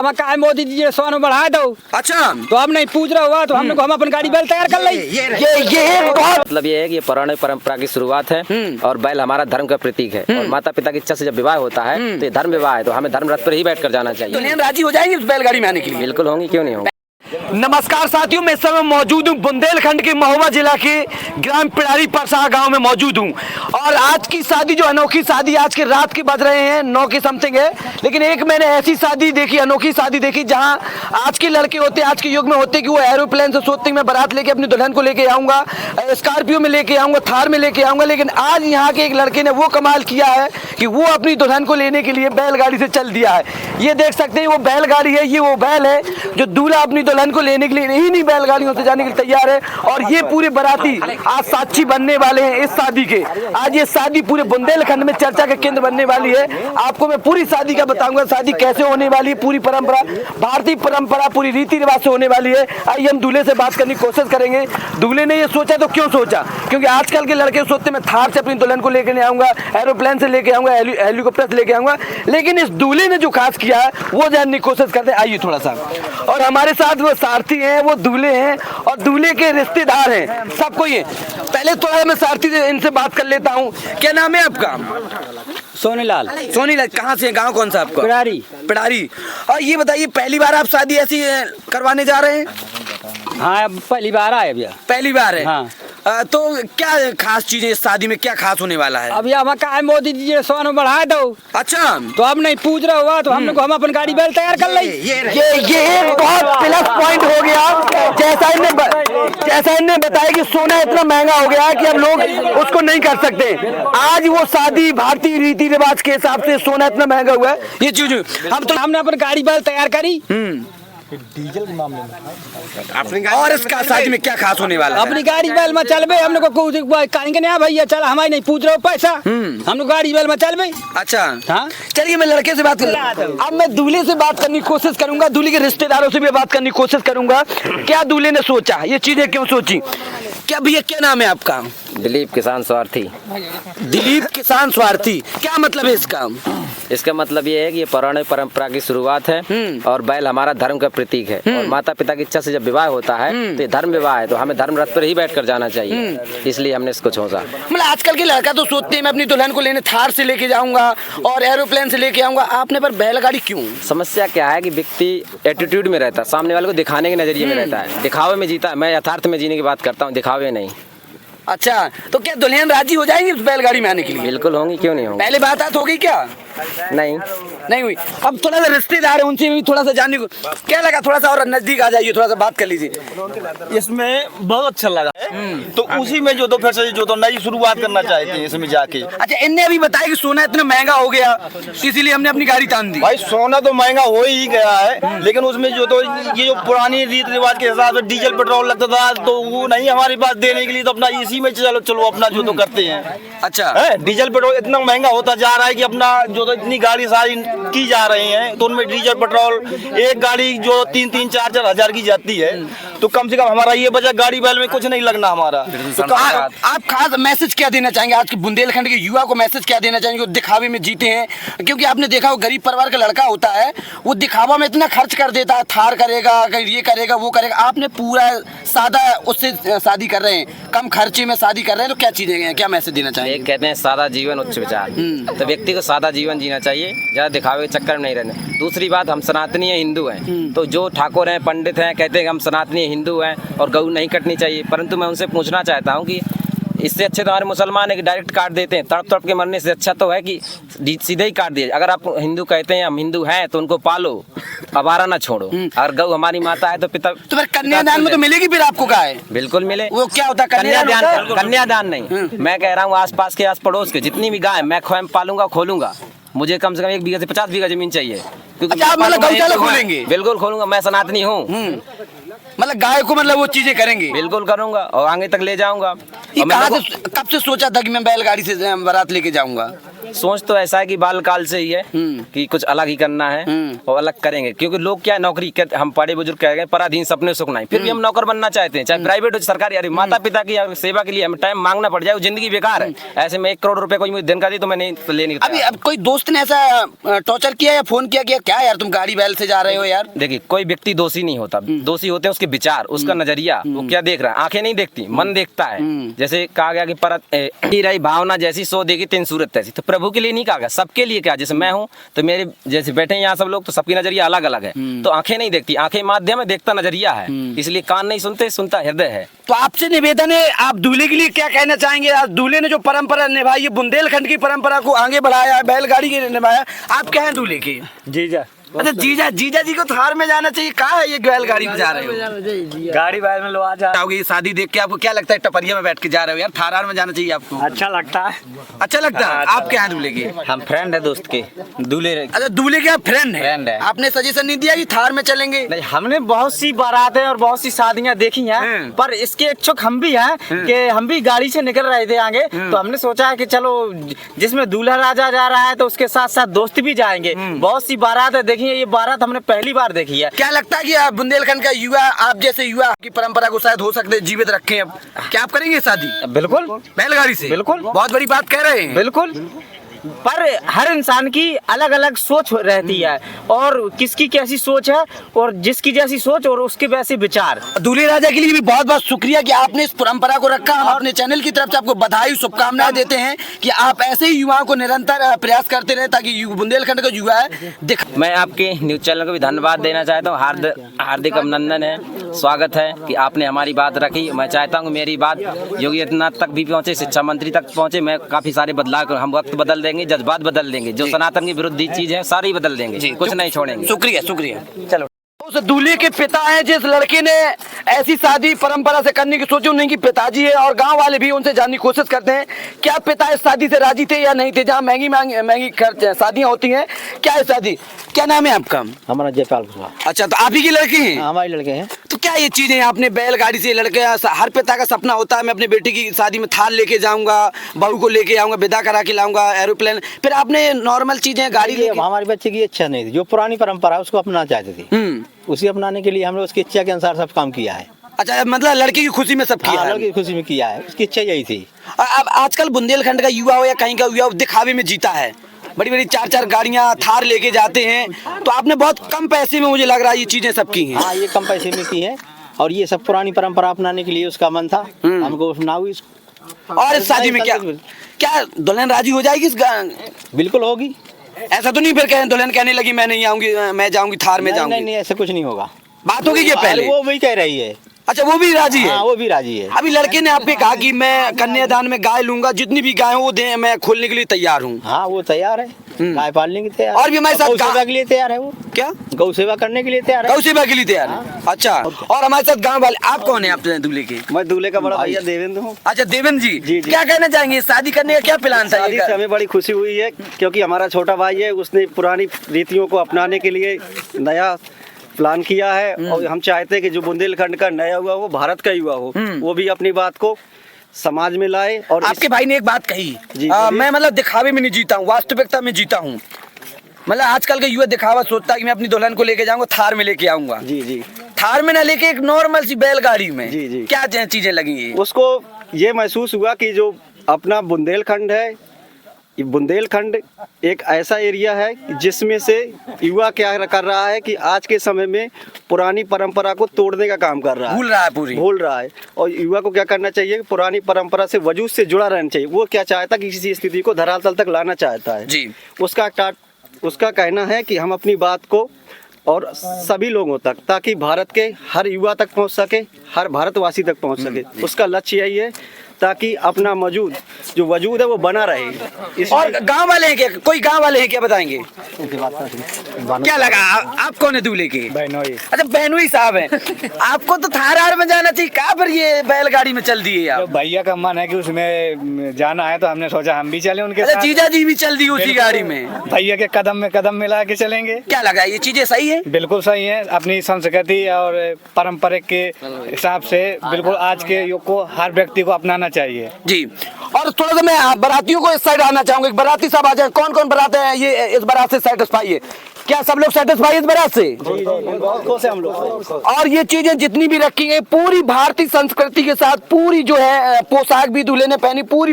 हम कहा मोदी जी ने सोना बढ़ा दो। अच्छा, तो हम नहीं पूछ रहा हुआ तो हम अपन गाड़ी बैल तैयार कर ली। ये बहुत मतलब ये है कि ये पौराणिक परंपरा की शुरुआत है और बैल हमारा धर्म का प्रतीक है और माता पिता की इच्छा से जब विवाह होता है तो ये धर्म विवाह है, तो हमें धर्म रथ पर ही बैठ कर जाना चाहिए। दुल्हन राजी हो जाएंगी उस बैलगाड़ी में आने के लिए? बिल्कुल होंगी, क्यों नहीं होंगी। नमस्कार साथियों, मैं इस समय मौजूद हूँ बुंदेलखंड के महोबा जिला के ग्राम पिड़ारी परसा गांव में मौजूद हूँ और आज की शादी जो अनोखी शादी आज के रात के बज रहे हैं 9 के समथिंग है, लेकिन एक मैंने ऐसी शादी देखी, अनोखी शादी देखी जहां आज के लड़के होते आज के युग में होते कि वो एरोप्लेन से सोचते मैं बारात लेके अपनी दुल्हन को लेके आऊंगा, स्कॉर्पियो में लेके आऊंगा, थार में लेके आऊंगा, लेकिन आज यहाँ के एक लड़के ने वो कमाल किया है कि वो अपनी दुल्हन को लेने के लिए बैलगाड़ी से चल दिया है। ये देख सकते हैं वो बैलगाड़ी है, ये वो बैल है जो दूल्हा अपनी दुल्हन को लेने के लिए नहीं बैलगाड़ियों से जाने के लिए तैयार है। और ये पूरे बाराती आज साक्षी बनने वाले हैं इस शादी के। आज ये शादी पूरे बुंदेलखंड में चर्चा का केंद्र बनने वाली है। आपको मैं पूरी शादी का बताऊंगा, शादी कैसे होने वाली है, पूरी परंपरा, भारतीय परंपरा, पूरी रीति रिवाज से होने वाली है। आइए हम दूल्हे से बात करने की कोशिश करेंगे। दूल्हे ने ये सोचा तो क्यों सोचा? क्योंकि आजकल के लड़के सोचते मैं थार से अपनी दुल्हन को लेकर नहीं आऊंगा, एरोप्लेन से लेके आऊंगा, हेलीकॉप्टर से लेके आऊंगा, लेकिन इस दूल्हे ने जो खास किया है वो जानने की कोशिश करते हैं। आइए थोड़ा सा, और हमारे साथ वो सारथी हैं, वो दूल्हे हैं और दूल्हे के रिश्तेदार हैं, सब कोई है। पहले थोड़ा मैं सारथी से इनसे बात कर लेता हूँ। क्या नाम है आपका? सोनीलाल। सोनीलाल, कहाँ से? गांव कौन सा आपका? पिड़ारी। पिड़ारी। और ये बताइए, पहली बार आप शादी ऐसी करवाने जा रहे हैं? हाँ, अब पहली बार आए भैया। पहली बार है? हाँ। तो क्या खास चीजें इस शादी में क्या खास होने वाला है? अभी हम कहा मोदी जी ने सोना बढ़ा दो। अच्छा, तो अब नहीं पूछ रहा हुआ तो हम अपन गाड़ी बैल तैयार कर ली। ये एक बहुत प्लस पॉइंट हो गया। जैसा इनने बताया कि सोना इतना महंगा हो गया कि अब लोग उसको नहीं कर सकते। आज वो शादी भारतीय रीति रिवाज के हिसाब से सोना इतना महंगा हुआ है। ये चीज हमने अपन गाड़ी बैल तैयार करी। डीजल के मामले में और इसका शादी में क्या खास होने वाला है? अपनी गाड़ी बैल में चलबे, हमने को कहेंगे नहीं भैया चल, हमारे नहीं पूछ रहे हो पैसा, हम लोग गाड़ी बैल में चलबे। अच्छा, हाँ, चलिए मैं लड़के से बात कर, अब मैं दूल्हे से बात करने की कोशिश करूंगा, दूल्हे के रिश्तेदारों से भी बात करने की कोशिश करूंगा। क्या दूल्हे ने सोचा, ये चीजें क्यों सोची? क्या भैया, क्या नाम है आपका? दिलीप किसान स्वार्थी। दिलीप किसान स्वार्थी, क्या मतलब है इसका? इसका मतलब ये है कि ये पौराणिक परंपरा की शुरुआत है और बैल हमारा धर्म का प्रतीक है और माता पिता की इच्छा से जब विवाह होता है तो ये धर्म विवाह है, तो हमें धर्म रथ पर ही बैठ कर जाना चाहिए, इसलिए हमने इसको सोचा। मतलब आजकल के लड़का तो सोचते हैं मैं अपनी दुल्हन को लेने थार से लेके जाऊंगा और एरोप्लेन से लेके आऊंगा, आपने पर बैलगाड़ी क्यों? समस्या क्या है कि व्यक्ति एटीट्यूड में रहता है, सामने वाले को दिखाने के नजरिए में रहता है, दिखावे में जीता। मैं यथार्थ में जीने की बात करता हूँ, दिखावे नहीं। अच्छा, तो क्या दुल्हन राजी हो जाएंगी उस बैलगाड़ी में आने के लिए? बिल्कुल होंगी, क्यों नहीं होंगी। पहले बात हो गई क्या? नहीं हुई। अब थोड़ा सा रिश्तेदार है, उनसे भी थोड़ा सा जानने को क्या लगा, थोड़ा सा और नजदीक आ जाइए, थोड़ा सा बात कर लीजिए। इसमें बहुत अच्छा लगा है, तो उसी में जो तो फिर से जो तो नई शुरुआत करना चाहते हैं इसमें जाके। अच्छा, इनने अभी बताया कि सोना इतना महंगा हो गया इसीलिए हमने अपनी गाड़ी तान दी। भाई सोना तो महंगा हो ही गया है, लेकिन उसमें जो तो ये जो पुरानी रीति रिवाज के हिसाब से डीजल पेट्रोल लगता था तो वो नहीं हमारे पास देने के लिए, तो अपना इसी में चलो अपना जो तो करते हैं। अच्छा है, डीजल पेट्रोल इतना महंगा होता जा रहा है कि अपना जो तो इतनी गाड़ी सारी की जा रही हैं तो उनमें डीजल पेट्रोल एक गाड़ी जो 3-3, 4-4 हजार की जाती है, तो कम से कम हमारा ये बचा गाड़ी बैल में कुछ नहीं लगना हमारा। तो आप खास मैसेज क्या देना चाहेंगे आज के बुंदेलखंड के युवा को? मैसेज क्या देना चाहेंगे? वो दिखावे में जीते हैं, क्योंकि आपने देखा वो गरीब परिवार का लड़का होता है, वो दिखावा में इतना खर्च कर देता है, थार करेगा, ये करेगा, वो करेगा। आपने पूरा सादा उससे शादी कर रहे हैं, कम खर्चे में शादी कर रहे हैं, तो क्या चीजें, क्या मैसेज देना चाहेंगे? एक कहते हैं सादा जीवन उच्च विचार, तो व्यक्ति को सादा जीवन जीना चाहिए, ज्यादा दिखावे के चक्कर में नहीं रहना। दूसरी बात, हम सनातनी है, हिंदू हैं, तो जो ठाकुर हैं, पंडित हैं, कहते हैं कि हम सनातनी हिंदू हैं और गऊ नहीं कटनी चाहिए, परंतु मैं उनसे पूछना चाहता हूँ कि इससे अच्छे तो हमारे मुसलमान है कि डायरेक्ट काट देते हैं, तड़प तड़प के मरने से अच्छा तो है कि सीधे ही काट दिए। अगर आप हिंदू कहते हैं हम हिंदू हैं तो उनको पालो, आवारा ना छोड़ो। अगर गौ हमारी माता है तो पिता, तो फिर कन्यादान में तो मिलेगी फिर आपको गाय? बिल्कुल मिले। वो क्या होता है कन्यादान? कन्यादान नहीं, मैं कह रहा हूँ आसपास के, आस पड़ोस के जितनी भी गाय मैं स्वयं पालूंगा, खोलूंगा। मुझे कम से कम 1 बीघा से 50 बीघा जमीन चाहिए, क्योंकि आप मतलब गौशाला खोलेंगे? बिल्कुल खोलूंगा, मैं सनातनी हूँ। मतलब गाय को मतलब वो चीजें करेंगे? बिल्कुल करूंगा और आगे तक ले जाऊंगा। कब से सोचा था कि मैं बैलगाड़ी से बारात लेके जाऊंगा? सोच तो ऐसा है कि बाल काल से ही है कि कुछ अलग ही करना है और अलग करेंगे, क्योंकि लोग क्या है, नौकरी हम बड़े बुजुर्ग कह गए पराधीन सपने सुख नहीं, फिर भी हम नौकर बनना चाहते हैं, चाहे प्राइवेट हो सरकारी। अरे माता पिता की सेवा के लिए हमें टाइम मांगना पड़ जाए, वो जिंदगी बेकार है। ऐसे में 1 करोड़ रुपए कोई मुझे दिन का दी तो मैं नहीं ले नहीं। अभी अब कोई दोस्त ने ऐसा टॉर्चर किया या फोन किया क्या यार तुम गाड़ी बैल से जा रहे हो यार? देखिए, कोई व्यक्ति दोषी नहीं होता, दोषी होते हैं उसके विचार, उसका नजरिया, वो क्या देख रहा है। आंखें नहीं देखती, मन देखता है। जैसे कहा गया कि परत रही भावना जैसी सो देगी 3 सूरत ऐसी, तो प्रभु के लिए नहीं कहा गया, सबके लिए क्या। जैसे मैं हूँ तो मेरे जैसे बैठे हैं यहाँ सब लोग, तो सबकी नजरिया अलग अलग है। तो आंखें नहीं देखती, आंखें माध्यम है, देखता नजरिया है, इसलिए कान नहीं सुनते, सुनता हृदय है। तो आपसे निवेदन है, आप दूल्हे के लिए क्या कहना चाहेंगे? आज दूल्हे ने जो परंपरा निभाई है, बुंदेलखंड की परंपरा को आगे बढ़ाया है, बैलगाड़ी के निभाया, आप क्या है दूल्हे के? जीजा। अच्छा जीजा जी को थार में जाना चाहिए। कहाँ है ये बैलगाड़ी में जा रहे हो? गाड़ी बैल में लो आ जा। आओगे शादी देख के आपको क्या लगता है? टपरिया में बैठ के जा रहे हो यार, थार में जाना चाहिए आपको। अच्छा लगता है। अच्छा लगता है। आप क्या है दूल्हे के? हम फ्रेंड है दोस्त के, दूल्हे। अच्छा दूल्हे के आप फ्रेंड है। आपने सजेशन नहीं दिया कि थार में चलेंगे? नहीं, हमने बहुत सी बारातें और बहुत सी शादियां देखी हैं, पर इसके इच्छुक हम भी हैं कि हम भी गाड़ी से निकल रहे थे आगे, तो हमने सोचा है कि चलो जिसमें दूल्हा राजा जा रहा है तो उसके साथ साथ दोस्त भी जाएंगे। बहुत सी बारातें देखी है, ये बारात हमने पहली बार देखी है। क्या लगता है कि आप बुंदेलखंड का युवा, आप जैसे युवा की परंपरा को शायद हो सकते जीवित रखें? अब क्या आप करेंगे शादी? बिल्कुल बैलगाड़ी से? बिल्कुल। बहुत बड़ी बात कह रहे हैं। बिल्कुल, पर हर इंसान की अलग अलग सोच रहती है, और किसकी कैसी सोच है, और जिसकी जैसी सोच और उसके वैसे विचार। दूल्हे राजा के लिए भी बहुत बहुत शुक्रिया कि आपने इस परंपरा को रखा। हम अपने चैनल की तरफ से आपको बधाई शुभकामनाएं देते हैं कि आप ऐसे ही युवाओं को निरंतर प्रयास करते रहे, ताकि बुंदेलखंड का युवा है दिख। मैं आपके न्यूज चैनल को भी धन्यवाद देना चाहता हूँ, हार्दिक अभिनंदन है, स्वागत है कि आपने हमारी बात रखी। मैं चाहता हूँ मेरी बात योगी आदित्यनाथ तक भी पहुँचे, शिक्षा मंत्री तक पहुँचे। मैं काफी सारे बदलाव, हम वक्त बदल देंगे, जज्बात बदल देंगे, जो सनातन की विरुद्ध चीज है सारी बदल देंगे, कुछ नहीं छोड़ेंगे। शुक्रिया शुक्रिया। चलो, उस दूल्हे के पिता हैं जिस लड़के ने ऐसी शादी परंपरा से करने की सोची, उनके पिताजी है, और गांव वाले भी उनसे जानने की कोशिश करते हैं क्या पिता इस शादी से राजी थे या नहीं थे। जहाँ महंगी महंगी शादियां होती हैं, क्या है शादी? क्या नाम है आपका? हमारा जयपाल कुशवाहा। अच्छा, तो आप ही के लड़के हैं? हमारे लड़के हैं। तो क्या ये चीजें आपने बैलगाड़ी से, लड़के हर पिता का सपना होता है मैं अपने बेटी की शादी में थार लेके जाऊंगा, बहू को लेके आऊंगा, विदा करा के लाऊंगा, एरोप्लेन, फिर आपने नॉर्मल चीजें गाड़ी लेके। हमारे बच्चे की इच्छा नहीं थी, जो पुरानी परंपरा है उसको अपनाना चाहते थे, उसी अपनाने के लिए हमने उसकी इच्छा के अनुसार सब काम किया है। अच्छा, मतलब लड़की की खुशी में सब किया है? लड़की की खुशी में किया है, उसकी इच्छा यही थी। अब आजकल बुंदेलखंड का युवा हो या कहीं का युवा दिखावे में जीता है, बड़ी बड़ी 4-4 गाड़ियां थार लेके जाते हैं, तो आपने बहुत कम पैसे में, मुझे लग रहा है ये चीजें सब की हैं। हाँ, ये कम पैसे में की है, और ये सब पुरानी परंपरा अपनाने के लिए उसका मन था, हमको अपनाओ इसको। और इस शादी में क्या दुल्हन राजी हो जाएगी? बिल्कुल होगी। ऐसा तो नहीं फिर कहें दुल्हन कहने लगी मैं नहीं आऊंगी, मैं जाऊंगी थार में जाऊंगी? नहीं, ऐसा कुछ नहीं होगा। बात होगी ये पहले? वो भी कह रही है। अच्छा, वो भी राजी है? हाँ, वो भी राजी है। अभी लड़के ने आपसे कहा कि मैं कन्यादान में गाय लूंगा, जितनी भी गाय हो वो दे, मैं खोलने के लिए तैयार हूँ। हाँ, वो तैयार है, गाय पालने के लिए तैयार, और भी हमारे साथ गौ सेवा के लिए तैयार है। वो क्या गौ सेवा करने के लिए तैयार है? गौ सेवा के लिए तैयार है। अच्छा, और हमारे साथ गाँव वाले, आप कौन है? आप दूल्हे के? मैं दूल्हे का बड़ा भैया देवेंद्र हूँ। अच्छा, देवेंद्र जी, जी। क्या कहना चाहेंगे? शादी करने का क्या प्लान था? शादी से हमें बड़ी खुशी हुई है, क्योंकि हमारा छोटा भाई है, उसने पुरानी रीतियों को अपनाने के लिए नया प्लान किया है, और हम चाहते हैं कि जो बुंदेलखंड का नया हुआ वो भारत का युवा हो, वो भी अपनी बात को समाज में लाए। और आपके भाई ने एक बात कही, जी, मैं मतलब दिखावे में नहीं जीता हूँ, वास्तविकता में जीता हूँ। मतलब आजकल का युवा दिखावा सोचता है कि मैं अपनी दुल्हन को लेके जाऊंगा, थार में लेके आऊंगा। जी जी, थार में ना लेके एक नॉर्मल सी बैलगाड़ी में। जी जी, क्या चीजें लगी? उसको ये महसूस हुआ कि जो अपना बुंदेलखंड है, ये बुंदेलखंड एक ऐसा एरिया है जिसमें से युवा क्या कर रहा है कि आज के समय में पुरानी परंपरा को तोड़ने का काम कर रहा है, भूल रहा है। और युवा को क्या करना चाहिए? पुरानी परंपरा से, वजूद से जुड़ा रहना चाहिए। वो क्या चाहता है कि किसी स्थिति को धरातल तक लाना चाहता है जी। उसका कहना है कि हम अपनी बात को और सभी लोगों तक, ताकि भारत के हर युवा तक पहुंच सके, हर भारतवासी तक पहुंच सके, उसका लक्ष्य यही है, ताकि अपना जो वजूद है वो बना रहे। और गांव वाले हैं क्या? कोई गांव वाले हैं क्या, बताएंगे? क्या लगा? आप कौन है दूल्हे के? बहनोई। अच्छा, बहनोई साहब हैं। आपको तो थार में जाना चाहिए, कहाँ पर ये बैलगाड़ी में चल दिए आप? भैया का मन है कि उसमें जाना है, तो हमने सोचा हम भी चले उनके साथ। जीजा जी भी चल दिए उसी गाड़ी में? भैया के कदम में कदम मिला के चलेंगे। क्या लगा, ये चीजें सही है? बिल्कुल सही है, अपनी संस्कृति और परंपरा के हिसाब से बिल्कुल आज के युग को हर व्यक्ति को अपनाना चाहिए जी। और थोड़ा सा मैं बारातियों को इस साइड आना चाहूंगा, एक बाराती साहब आ जाए, कौन कौन बारात है ये इस बारात से सेटिस्फाई है? क्या सब लोग सेटिस्फाई इस बारात से? बहुत खुश है हम लोग। और ये चीजें जितनी भी रखी गई पूरी भारतीय संस्कृति के साथ, पूरी जो है पोशाक भी दूल्हे ने पहनी, पूरी